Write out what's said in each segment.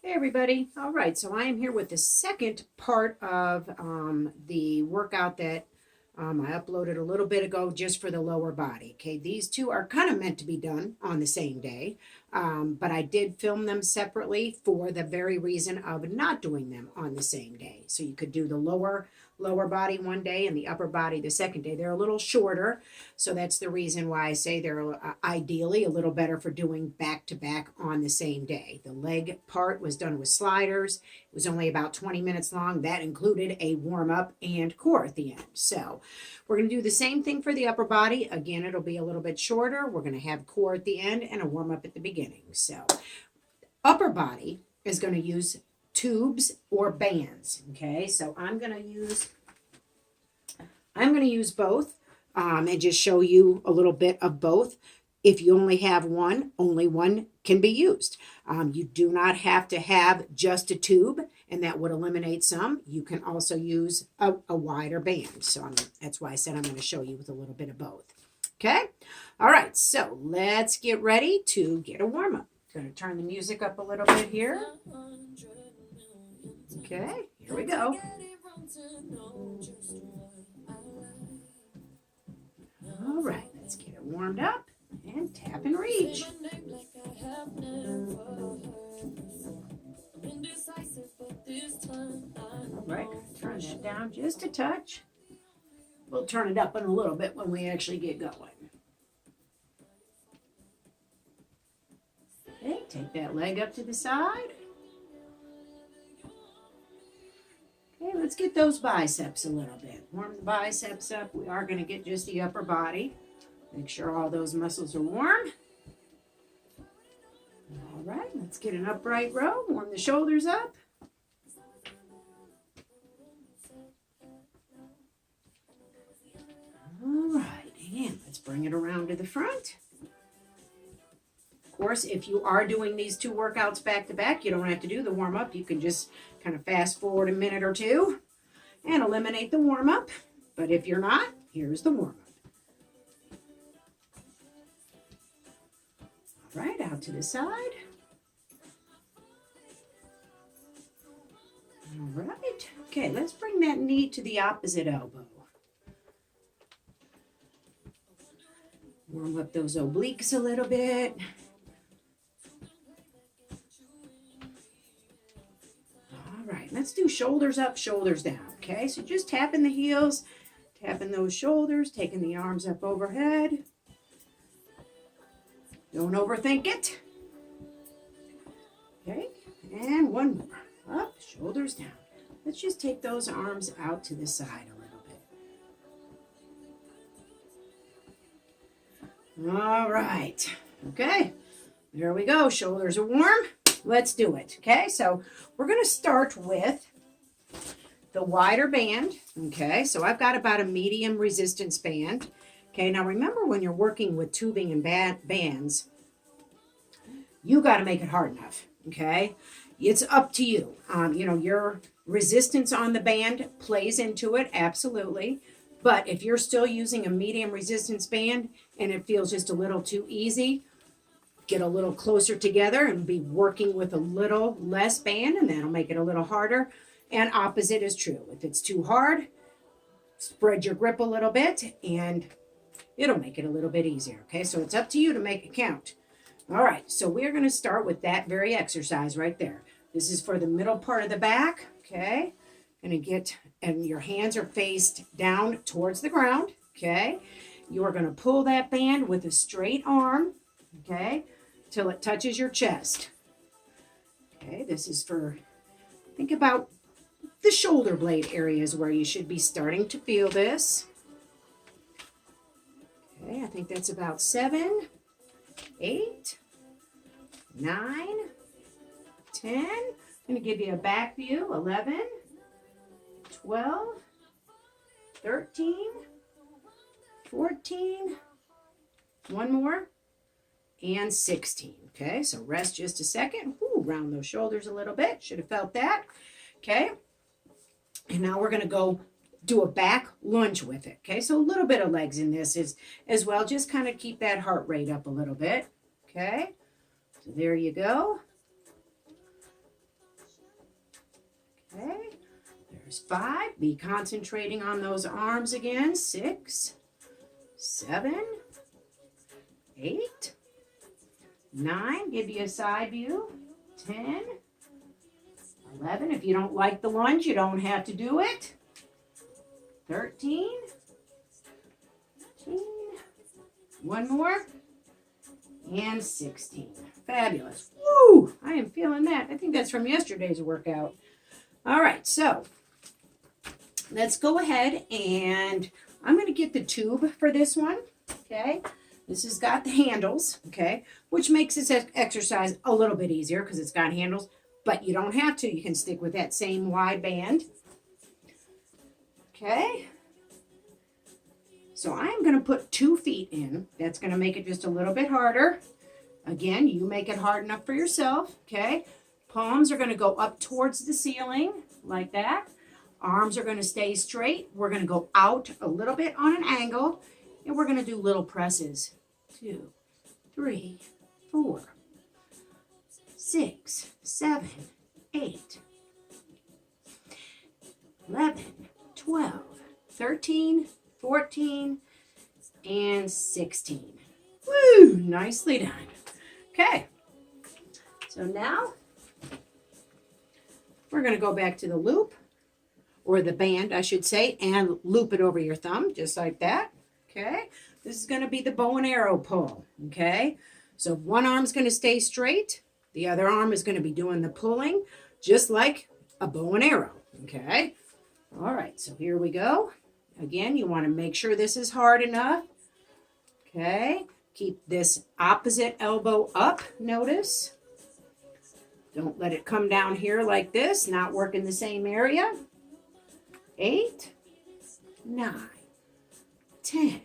Hey everybody. All right, so I am here with the second part of the workout that I uploaded a little bit ago just for the lower body. Okay, these two are kind of meant to be done on the same day, but I did film them separately for the very reason of not doing them on the same day. So you could do the lower body one day and the upper body the second day. They're a little shorter, so that's the reason why I say they're ideally a little better for doing back to back on the same day. The leg part was done with sliders. It was only about 20 minutes long. That included a warm up and core at the end. So we're going to do the same thing for the upper body. Again, it'll be a little bit shorter. We're going to have core at the end and a warm up at the beginning. So upper body is going to use tubes or bands. Okay, so I'm going to use both and just show you a little bit of both. If you only have one, only one can be used. You do not have to have just a tube, and that would eliminate some. You can also use a wider band. So that's why I said I'm going to show you with a little bit of both. Okay? All right, so let's get ready to get a warm-up. Going to turn the music up a little bit here. Okay, here we go. All right, let's get it warmed up and tap and reach. All right, turn that down just a touch. We'll turn it up in a little bit when we actually get going. Okay, take that leg up to the side. Okay, let's get those biceps a little bit. Warm the biceps up. We are going to get just the upper body. Make sure all those muscles are warm. All right, let's get an upright row. Warm the shoulders up. All right, and let's bring it around to the front. Of course, if you are doing these two workouts back to back, you don't have to do the warm up. You can just kind of fast forward a minute or two and eliminate the warm up. But if you're not, here's the warm up. All right, out to the side. All right. Okay, let's bring that knee to the opposite elbow. Warm up those obliques a little bit. All right, let's do shoulders up, shoulders down. Okay, so just tapping the heels, tapping those shoulders, taking the arms up overhead. Don't overthink it. Okay, and one more. Up, shoulders down. Let's just take those arms out to the side a little bit. All right. Okay, there we go. Shoulders are warm. Let's do it. Okay, so we're going to start with the wider band. Okay, so I've got about a medium resistance band. Okay, now remember when you're working with tubing and bands, you got to make it hard enough. Okay, it's up to you. Your resistance on the band plays into it, absolutely. But if you're still using a medium resistance band and it feels just a little too easy, get a little closer together and be working with a little less band, and that'll make it a little harder. And opposite is true. If it's too hard, spread your grip a little bit and it'll make it a little bit easier. Okay, so it's up to you to make it count. All right, so we're going to start with that very exercise right there. This is for the middle part of the back. Okay, and your hands are faced down towards the ground. Okay, you are going to pull that band with a straight arm. Okay, till it touches your chest. Okay, this is for, think about the shoulder blade areas where you should be starting to feel this. Okay, I think that's about 7, 8, 9, 10. I'm going to give you a back view. 11, 12, 13, 14, one more, and 16. Okay, so rest just a second. Ooh, round those shoulders a little bit. Should have felt that. Okay, and now we're going to go do a back lunge with it. Okay, so a little bit of legs in this as well. Just kind of keep that heart rate up a little bit. Okay, so there you go. There's 5. Be concentrating on those arms again. 6, 7, 8, 9. Give you a side view. 10, 11. If you don't like the lunge, you don't have to do it. 13, 14. One more. And 16. Fabulous. Woo! I am feeling that. I think that's from yesterday's workout. All right, so let's go ahead and I'm going to get the tube for this one, okay? This has got the handles, okay, which makes this exercise a little bit easier because it's got handles, but you don't have to. You can stick with that same wide band, okay? So I'm going to put 2 feet in. That's going to make it just a little bit harder. Again, you make it hard enough for yourself, okay? Palms are going to go up towards the ceiling like that. Arms are going to stay straight. We're going to go out a little bit on an angle, and we're going to do little presses. 2, 3, 4, 6, 7, 8, 11, 12, 13, 14, and 16. Woo! Nicely done. Okay. So now we're going to go back to the loop, or the band, I should say, and loop it over your thumb, just like that. Okay. This is going to be the bow and arrow pull. Okay. So one arm's going to stay straight. The other arm is going to be doing the pulling, just like a bow and arrow. Okay. All right. So here we go. Again, you want to make sure this is hard enough. Okay. Keep this opposite elbow up, notice. Don't let it come down here like this, not working the same area. 8, 9, 10,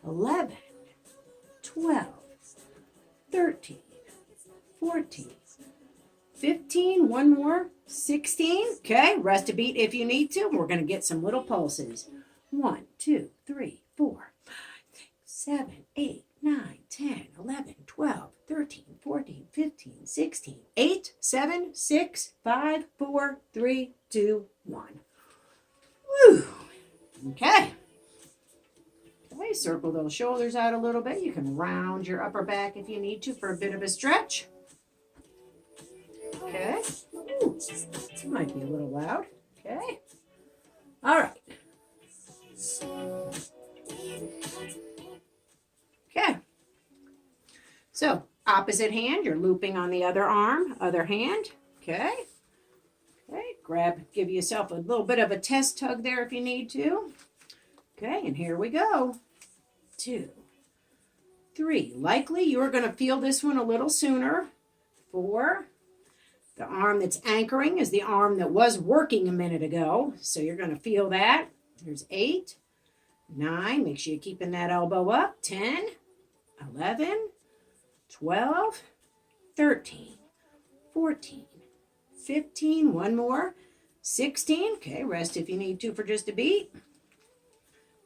11, 12, 13, 14, 15, one more, 16. Okay, rest a beat if you need to. We're going to get some little pulses. 1, 2, 3, 4, 5, 6, 7, 8, 9, 10, 11, 12, 13, 14, 15, 16, 8, 7, 6, 5, 4, 3, 2, 1. Woo! Okay. Okay, circle those shoulders out a little bit. You can round your upper back if you need to for a bit of a stretch. Okay. Ooh, might be a little loud. Okay. All right. Okay. So, opposite hand, you're looping on the other arm, other hand. Okay. Okay, give yourself a little bit of a test tug there if you need to. Okay, and here we go. 2, 3. Likely you're going to feel this one a little sooner. 4. The arm that's anchoring is the arm that was working a minute ago, so you're going to feel that. There's 8, 9. Make sure you're keeping that elbow up. 10, 11, 12, 13, 14, 15, one more, 16. Okay, rest if you need to for just a beat.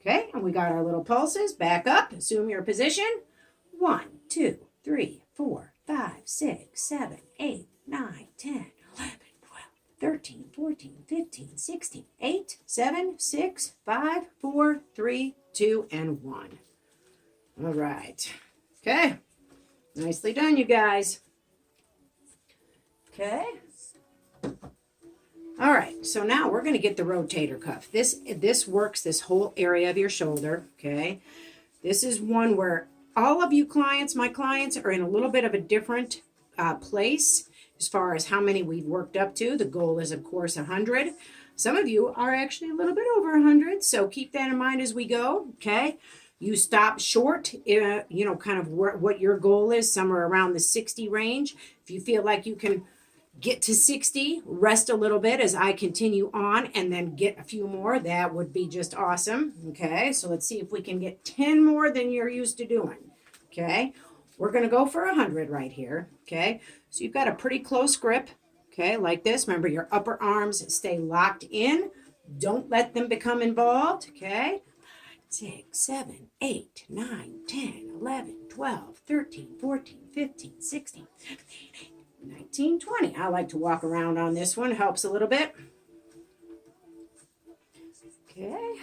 Okay, and we got our little pulses. Back up, assume your position. 1, 2, 3, 4, 5, 6, 7, 8, 9, 10, 11, 12, 13, 14, 15, 16, 8, 7, 6, 5, 4, 3, 2, and 1. All right. Okay. Nicely done, you guys. Okay. All right, so now we're going to get the rotator cuff. This works this whole area of your shoulder, okay? This is one where all of you clients, my clients, are in a little bit of a different place as far as how many we've worked up to. The goal is, of course, 100. Some of you are actually a little bit over 100, so keep that in mind as we go, okay? You stop short, kind of what your goal is, somewhere around the 60 range. If you feel like you can get to 60, rest a little bit as I continue on, and then get a few more. That would be just awesome. Okay, so let's see if we can get 10 more than you're used to doing. Okay, we're going to go for 100 right here. Okay, so you've got a pretty close grip. Okay, like this. Remember, your upper arms stay locked in. Don't let them become involved. Okay, 6, 7, 8, 9, 10, 11, 12, 13, 14, 15, 16, 17, 18, 19, 20. I like to walk around on this one. Helps a little bit. Okay.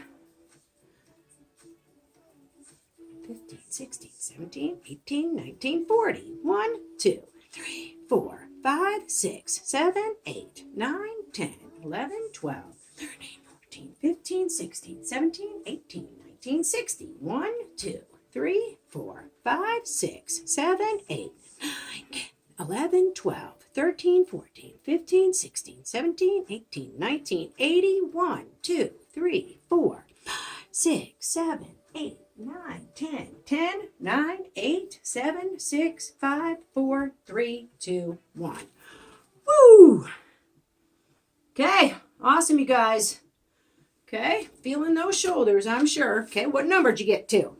15, 16, 17, 18, 19, 40. 1, 2, 3, 4, 5, 6, 7, 8, 9, 10, 11, 12, 13, 14, 15, 16, 17, 18, 19, 60. 1, 2, 3, 4, 5, 6, 7, 8, 9, 10, 11, 12, 13, 14, 15, 16, 17, 18, 19, 80. 1, 2, 3, 4, 5, 6, 7, 8, 9, 10, 10, 9, 8, 7, 6, 5, 4, 3, 2, 1. Woo! Okay, awesome, you guys. Okay, feeling those shoulders, I'm sure. Okay, what number did you get to?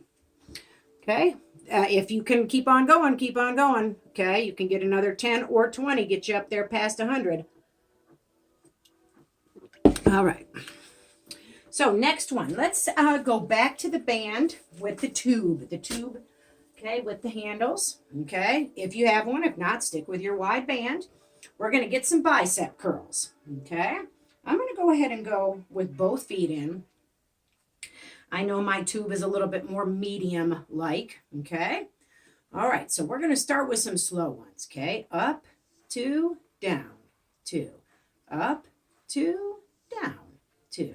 Okay, if you can keep on going, keep on going. Okay, you can get another 10 or 20, get you up there past 100. All right. So next one, let's go back to the band with the tube. Okay, with the handles. Okay, if you have one, if not, stick with your wide band. We're going to get some bicep curls. Okay, I'm going to go ahead and go with both feet in. I know my tube is a little bit more medium-like. Okay, all right, so we're going to start with some slow ones. Okay, up, 2, down, 2, up, 2, down, 2.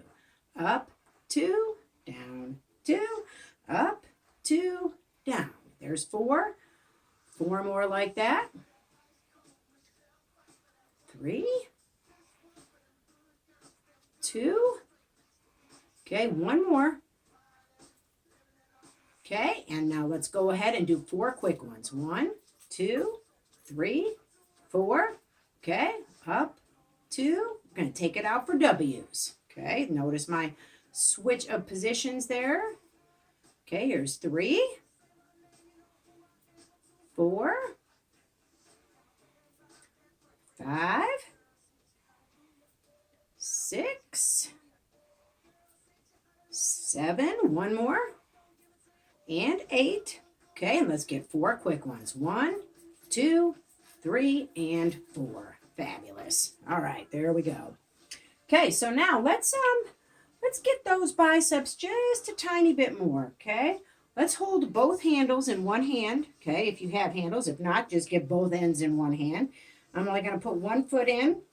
Up, 2, down, 2, up, 2, down. There's 4. 4 more like that. 3, 2. Okay, 1 more. Okay, and now let's go ahead and do 4 quick ones. 1, 2, 3, 4. Okay, up, 2. We're going to take it out for W's. Okay, notice my switch of positions there. Okay, here's 3, 4, 5, 6, 7, 1 more, and 8. Okay, and let's get 4 quick ones. 1, 2, 3, and 4. Fabulous. All right, there we go. Okay, so now let's get those biceps just a tiny bit more, okay? Let's hold both handles in one hand, okay, if you have handles. If not, just get both ends in one hand. I'm only going to put 1 foot in.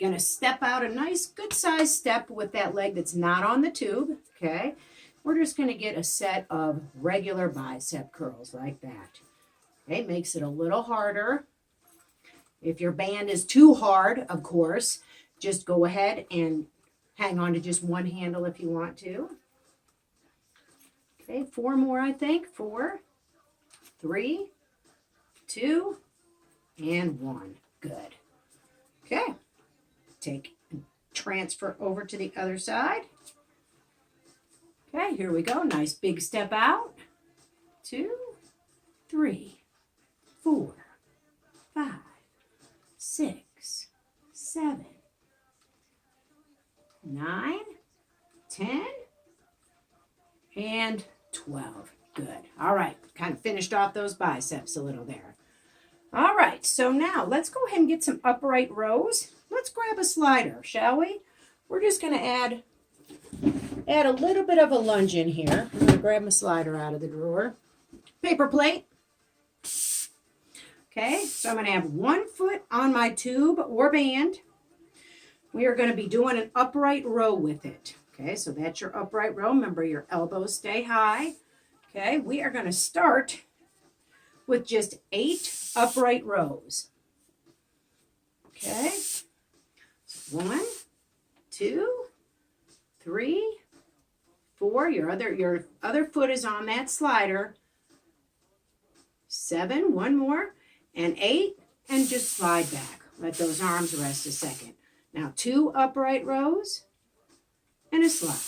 Going to step out a nice, good-sized step with that leg that's not on the tube, okay? We're just going to get a set of regular bicep curls like that. Okay, makes it a little harder. If your band is too hard, of course, just go ahead and hang on to just one handle if you want to. Okay, 4 more, I think. 4, 3, 2, and 1. Good. Okay. Take and transfer over to the other side. Okay, here we go. Nice big step out. 2, 3, 4, 5, 6, 7, 9, 10, and 12. Good. All right. Kind of finished off those biceps a little there. All right. So now let's go ahead and get some upright rows. Let's grab a slider, shall we? We're just going to add a little bit of a lunge in here. I'm going to grab my slider out of the drawer. Paper plate. Okay. So I'm going to have 1 foot on my tube or band. We are going to be doing an upright row with it. Okay, so that's your upright row. Remember, your elbows stay high. Okay, we are going to start with just 8 upright rows. Okay, 1, 2, 3, 4. Your other foot is on that slider. 7, 1 more, and 8, and just slide back. Let those arms rest a second. Now 2 upright rows and a slide.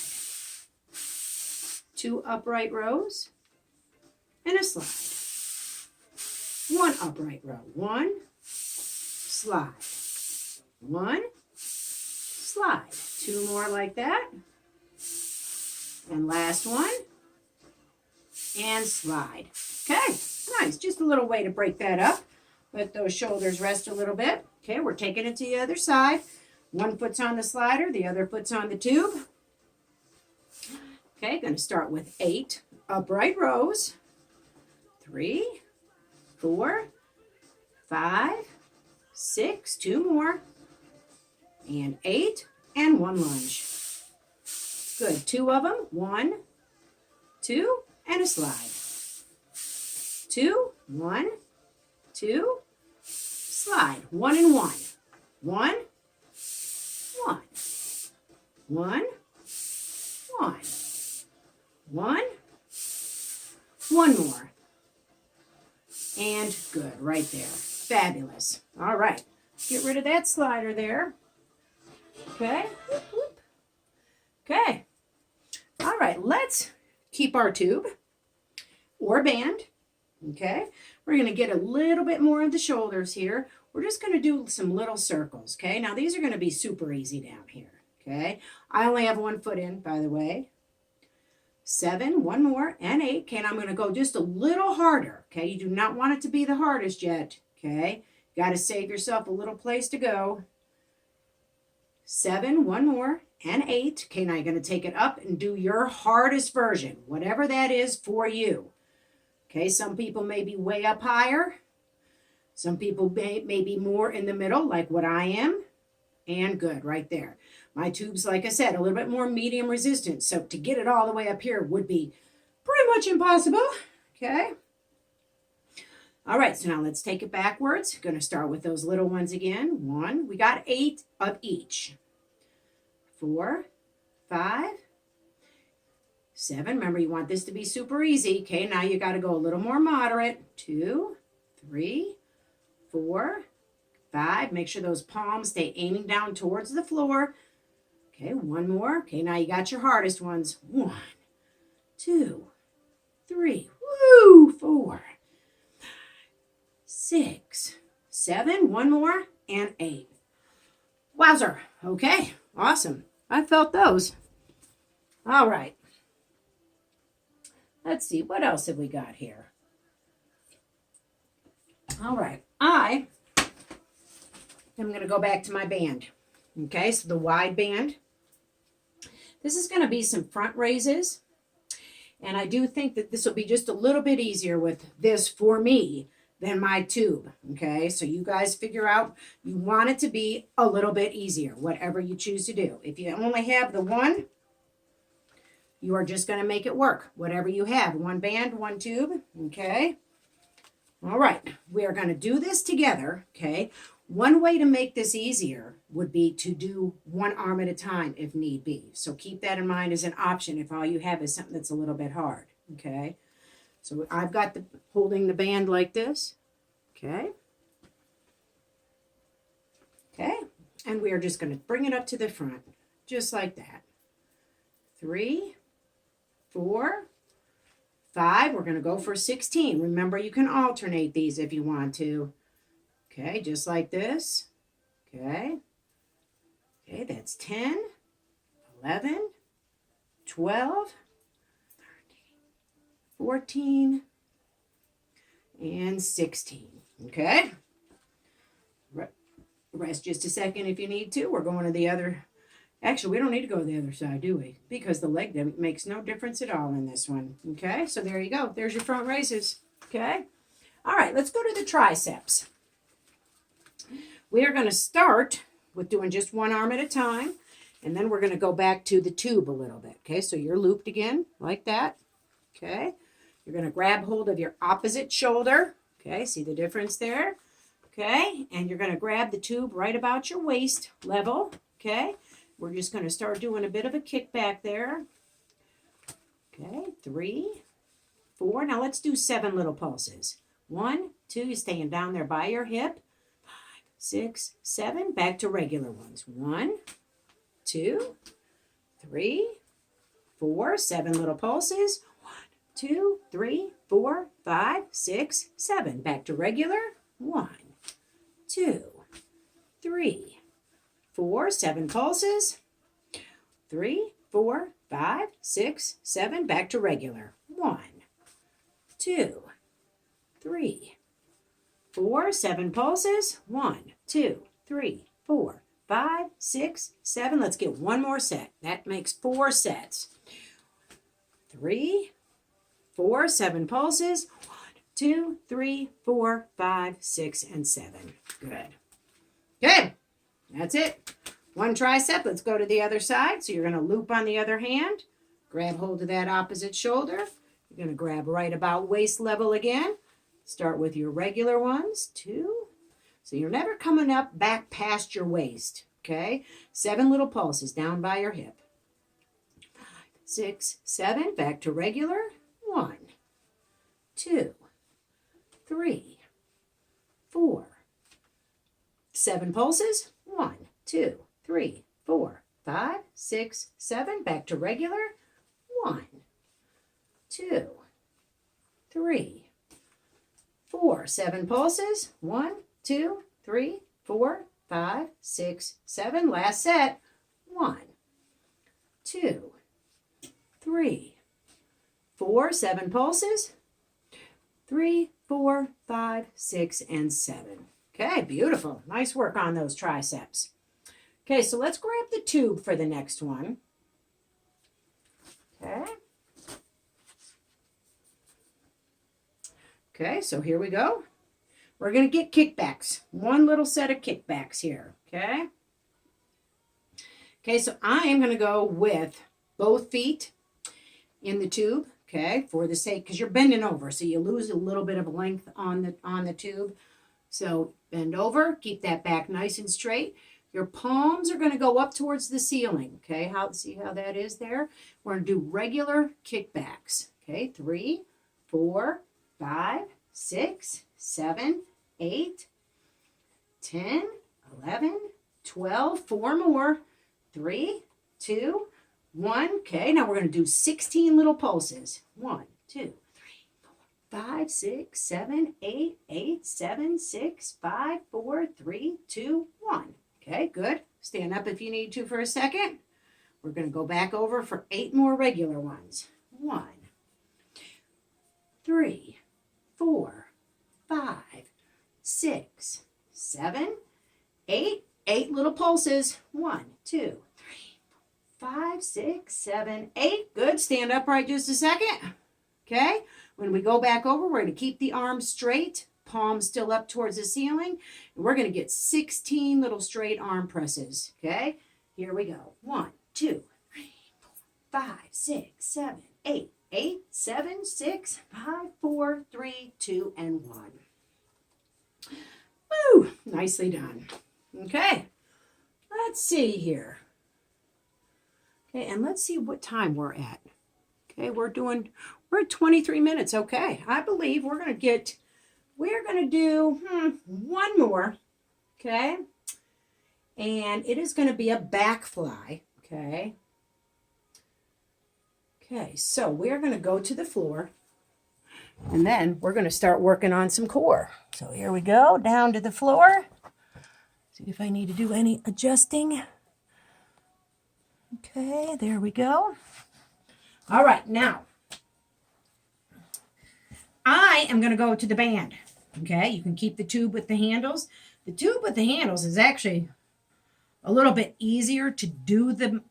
2 upright rows and a slide. 1 upright row. 1, slide. 1, slide. 2 more like that. And last one. And slide. Okay, nice. Just a little way to break that up. Let those shoulders rest a little bit. Okay, we're taking it to the other side. One foot's on the slider, the other foot's on the tube. Okay, going to start with 8 upright rows. 3, 4, 5, 6, 2 more, and 8, and 1 lunge. Good, 2 of them, 1, 2, and a slide. 2, 1, 2, slide. 1 and 1. 1, 1, 1, 1, 1, 1 more. And good, right there. Fabulous. All right, get rid of that slider there. Okay. Whoop, whoop. Okay. All right, let's keep our tube or band. Okay. We're going to get a little bit more of the shoulders here. We're just going to do some little circles. Okay. Now these are going to be super easy down here. Okay. I only have 1 foot in, by the way. 7, 1 more, and 8. Okay, and I'm going to go just a little harder. Okay, you do not want it to be the hardest yet. Okay, got to save yourself a little place to go. 7, 1 more, and 8. Okay, now you're going to take it up and do your hardest version, whatever that is for you. Okay, some people may be way up higher. Some people may be more in the middle, like what I am. And good, right there. My tube's, like I said, a little bit more medium resistance. So to get it all the way up here would be pretty much impossible. Okay. All right, so now let's take it backwards. Going to start with those little ones again. 1, we got 8 of each. 4, 5, 7. Remember, you want this to be super easy. Okay, now you got to go a little more moderate. 2, 3, 4, 5. Make sure those palms stay aiming down towards the floor. Okay, 1 more. Okay, now you got your hardest ones. 1, 2, 3. Woo! 4, 6, 7. 1 more, and 8. Wowzer. Okay, awesome. I felt those. All right. Let's see, what else have we got here? All right, I'm going to go back to my band. Okay, so the wide band. This is going to be some front raises. And I do think that this will be just a little bit easier with this for me than my tube. Okay, so you guys figure out, you want it to be a little bit easier, whatever you choose to do. If you only have the one, you are just going to make it work. Whatever you have, 1 band, 1 tube. Okay. All right, we are going to do this together. Okay. One way to make this easier would be to do 1 arm at a time if need be. So keep that in mind as an option if all you have is something that's a little bit hard. Okay. So I've got holding the band like this. Okay. Okay. And we are just going to bring it up to the front, just like that. 3, 4, 5. We're going to go for 16. Remember, you can alternate these if you want to. Okay, just like this. Okay. Okay, that's 10, 11, 12, 13, 14, and 16. Okay. Rest just a second if you need to. We're going to the other. Actually, we don't need to go to the other side, do we? Because the leg makes no difference at all in this one. Okay, so there you go. There's your front raises. Okay. All right, let's go to the triceps. We are going to start with doing just 1 arm at a time, and then we're going to go back to the tube a little bit. Okay, so you're looped again, like that. Okay, you're going to grab hold of your opposite shoulder. Okay, see the difference there? Okay, and you're going to grab the tube right about your waist level. Okay, we're just going to start doing a bit of a kickback there. Okay, 3, 4. Now let's do 7 little pulses. 1, 2, you're staying down there by your hip. 5, 6, 7. Back to regular ones. 1, 2, 3, 4. 7 little pulses. 1, 2, 3, 4, 5, 6, 7. Back to regular. 1, 2, 3, 4. 7 pulses. 3, 4, 5, 6, 7. Back to regular. 1, 2, 3, 4. 7 pulses. 1, 2, 3, 4, 5, 6, 7. Let's get one more set. That makes 4 sets. 3, 4, 7 pulses. 1, 2, 3, 4, 5, 6, and 7. Good. Good. That's it. One tricep. Let's go to the other side. So you're going to loop on the other hand. Grab hold of that opposite shoulder. You're going to grab right about waist level again. Start with your regular ones. 2. So you're never coming up back past your waist. Okay? 7 little pulses down by your hip. 5, 6, 7. Back to regular. 1, 2, 3, 4. 7 pulses. 1, 2, 3, 4, 5, 6, 7. Back to regular. 1, 2, 3, 4. 7 pulses. 1, 2, 3, 4, 5, 6, 7. Last set. 1, 2, 3, 4. 7 pulses. 3, 4, 5, 6, and 7. Okay, beautiful. Nice work on those triceps. Okay, so let's grab the tube for the next one. Okay. Okay, so here we go. We're going to get kickbacks. One little set of kickbacks here. Okay. Okay, so I am going to go with both feet in the tube. Okay, for the sake, because you're bending over, so you lose a little bit of length on the tube. So bend over, keep that back nice and straight. Your palms are going to go up towards the ceiling. Okay, see how that is there? We're going to do regular kickbacks. Okay, 3, 4, 5, 6, 7, 8, 10, 11, 12. 4 more. 3, 2, 1. Okay, now we're going to do 16 little pulses. 1, 2, 3, 4, 5, 6, 7, 8, 8, 7, 6, 5, 4, 3, 2, 1. Okay, good. Stand up if you need to for a second. We're going to go back over for 8 more regular ones. 1, 3, 4, 5, 6, 7, 8. 8 little pulses. 1, 2, 3, 5, 6, 7, 8. Good. Stand upright just a second. Okay. When we go back over, we're going to keep the arms straight, palms still up towards the ceiling. And we're going to get 16 little straight arm presses. Okay. Here we go. 1, 2, 3, 4, 5, 6, 7, 8. 8, 7, 6, 5, 4, 3, 2, and 1. Woo! Nicely done. Okay. Let's see here. Okay, and let's see what time we're at. Okay, we're at 23 minutes. Okay, I believe we're going to do one more. Okay, and it is going to be a back fly. Okay. Okay, so we're going to go to the floor, and then we're going to start working on some core. So here we go, down to the floor. See if I need to do any adjusting. Okay, there we go. All right, now, I am going to go to the band. Okay, you can keep the tube with the handles. The tube with the handles is actually a little bit easier to do the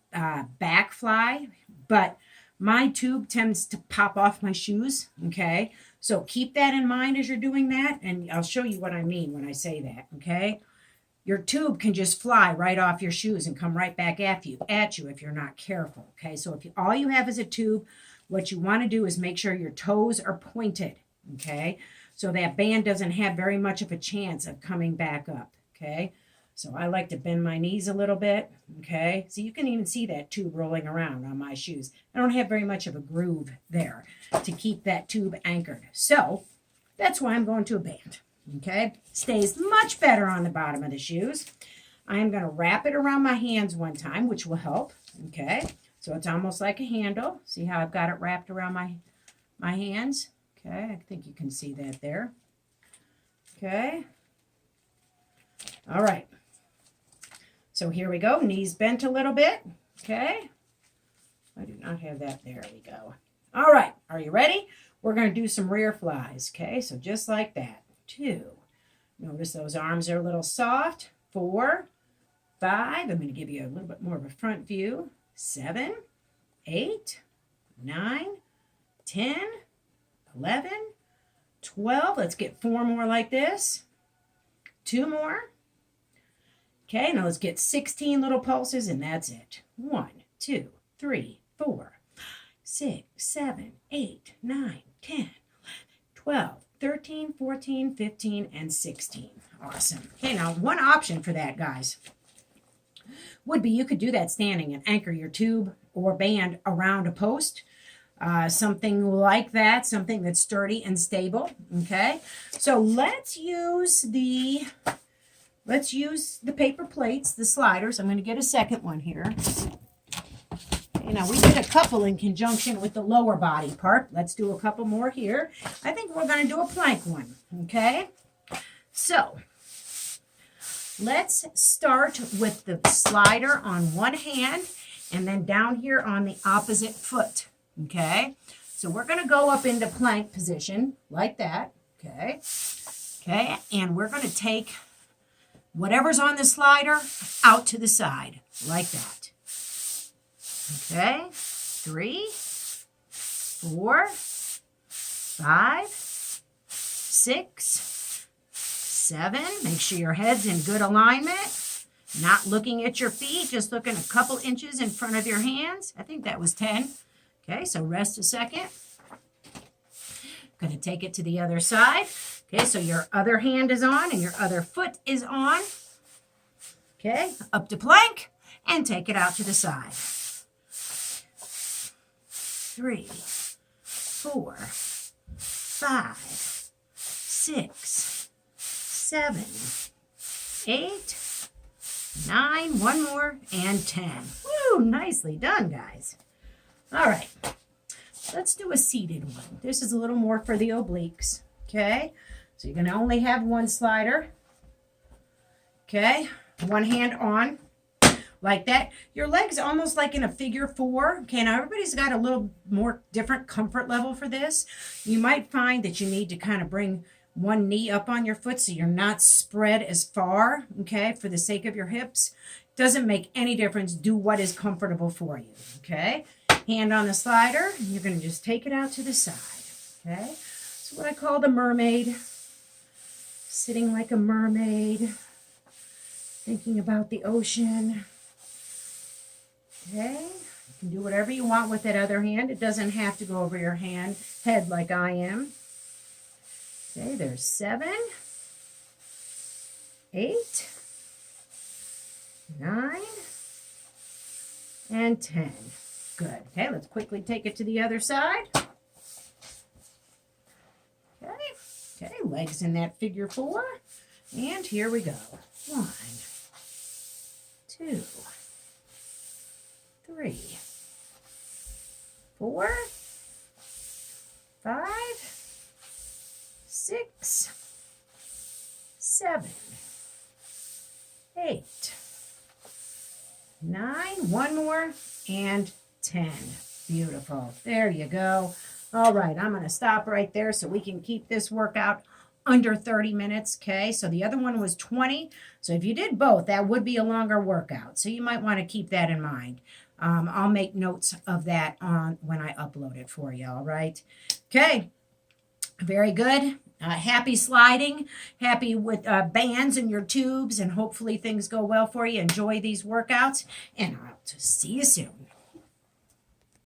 back fly, but my tube tends to pop off my shoes, okay? So keep that in mind as you're doing that, and I'll show you what I mean when I say that, okay? Your tube can just fly right off your shoes and come right back at you if you're not careful, okay? So if all you have is a tube, what you want to do is make sure your toes are pointed, okay? So that band doesn't have very much of a chance of coming back up, okay? So I like to bend my knees a little bit, okay? So you can even see that tube rolling around on my shoes. I don't have very much of a groove there to keep that tube anchored. So that's why I'm going to a band, okay? Stays much better on the bottom of the shoes. I'm going to wrap it around my hands one time, which will help, okay? So it's almost like a handle. See how I've got it wrapped around my hands? Okay, I think you can see that there. Okay. All right. So here we go, knees bent a little bit, okay? I do not have that, there we go. All right, are you ready? We're gonna do some rear flies, okay? So just like that, 2. Notice those arms are a little soft, 4, 5. I'm going to give you a little bit more of a front view. 7, 8, 9, 10, 11, 12. Let's get 4 more like this. 2 more. Okay, now let's get 16 little pulses, and that's it. 1, 2, 3, 4, 6, 7, 8, 9, 10, 12, 13, 14, 15, and 16. Awesome. Okay, now one option for that, guys, would be you could do that standing and anchor your tube or band around a post. Something like that, something that's sturdy and stable. Okay, so let's use the paper plates, the sliders. I'm going to get a second one here. Okay, now we did a couple in conjunction with the lower body part. Let's do a couple more here. I think we're going to do a plank one. Okay, so let's start with the slider on one hand and then down here on the opposite foot. Okay, so we're going to go up into plank position like that. Okay, and we're going to take whatever's on the slider out to the side like that. Okay, 3, 4, 5, 6, 7. Make sure your head's in good alignment. Not looking at your feet, just looking a couple inches in front of your hands. I think that was 10. Okay, so rest a second. Going to take it to the other side. Okay, so your other hand is on and your other foot is on. Okay, up to plank and take it out to the side. 3, 4, 5, 6, 7, 8, 9, one more, and 10. Woo, nicely done, guys. All right, let's do a seated one. This is a little more for the obliques, okay? So you're going to only have one slider, okay? One hand on, like that. Your legs almost like in a figure 4. Okay, now everybody's got a little more different comfort level for this. You might find that you need to kind of bring one knee up on your foot so you're not spread as far, okay, for the sake of your hips. Doesn't make any difference. Do what is comfortable for you, okay? Hand on the slider, and you're going to just take it out to the side, okay? It's what I call the mermaid. Sitting like a mermaid, thinking about the ocean. Okay, you can do whatever you want with that other hand. It doesn't have to go over your head like I am. Okay, there's 7, 8, 9, and 10. Good. Okay, let's quickly take it to the other side. Okay, legs in that figure 4. And here we go. 1, 2, 3, 4, 5, 6, 7, 8, 9, one more, and 10. Beautiful. There you go. All right, I'm going to stop right there so we can keep this workout under 30 minutes, okay? So the other one was 20. So if you did both, that would be a longer workout. So you might want to keep that in mind. I'll make notes of that on when I upload it for you, all right? Okay, very good. Happy sliding, happy with bands and your tubes, and hopefully things go well for you. Enjoy these workouts, and I'll see you soon.